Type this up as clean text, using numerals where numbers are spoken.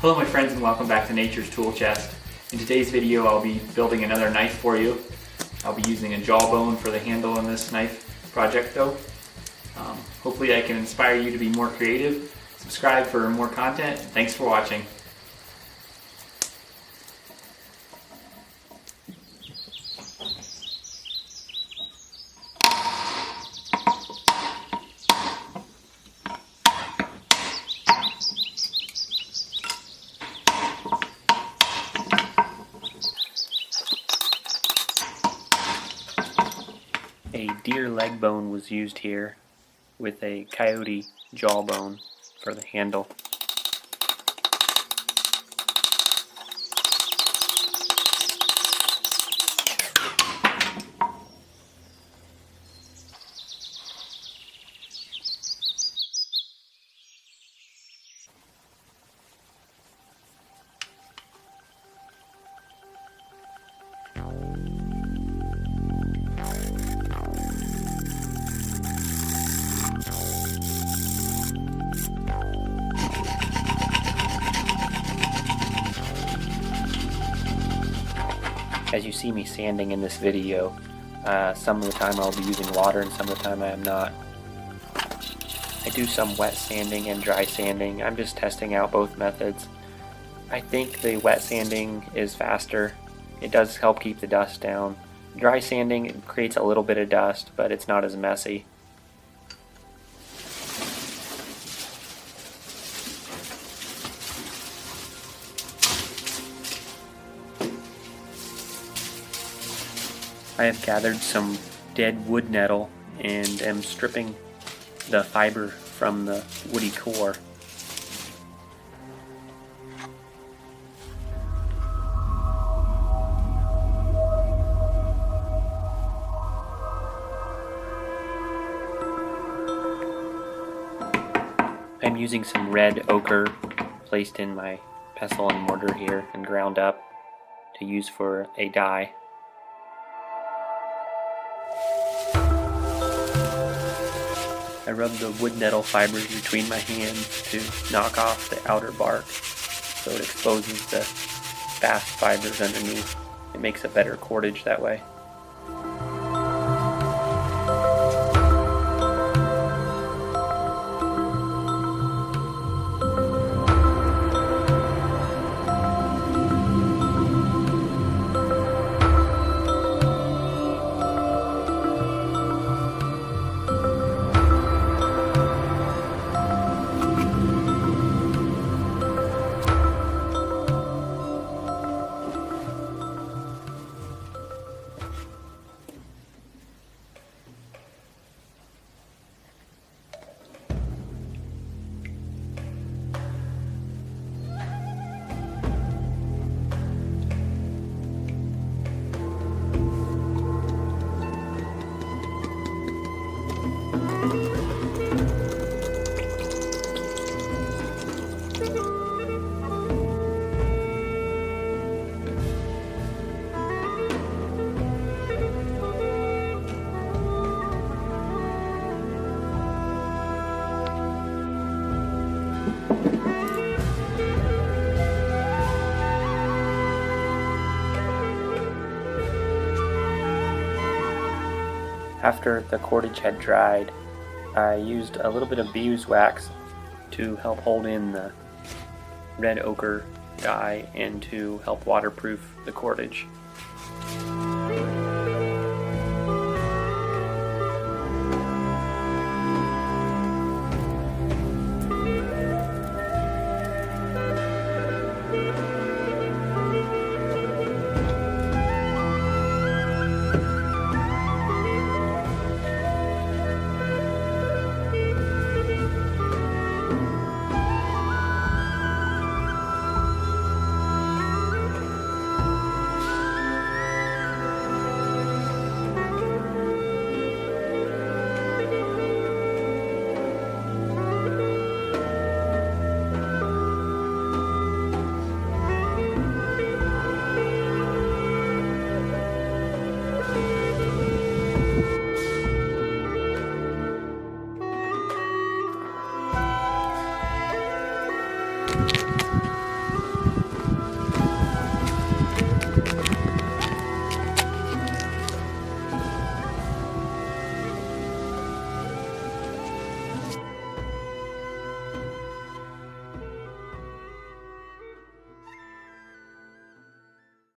Hello my friends, and welcome back to Nature's Tool Chest. In today's video I'll be building another knife for you. I'll be using a jawbone for the handle in this knife project though. Hopefully I can inspire you to be more creative. Subscribe for more content. Thanks for watching. A deer leg bone was used here with a coyote jawbone for the handle. As you see me sanding in this video, some of the time I'll be using water and some of the time I am not. I do some wet sanding and dry sanding. I'm just testing out both methods. I think the wet sanding is faster. It does help keep the dust down. Dry sanding creates a little bit of dust, but it's not as messy. I have gathered some dead wood nettle and am stripping the fiber from the woody core. I'm using some red ochre placed in my pestle and mortar here and ground up to use for a dye. I rub the wood nettle fibers between my hands to knock off the outer bark so it exposes the bast fibers underneath. It makes a better cordage that way. After the cordage had dried, I used a little bit of beeswax to help hold in the red ochre dye and to help waterproof the cordage.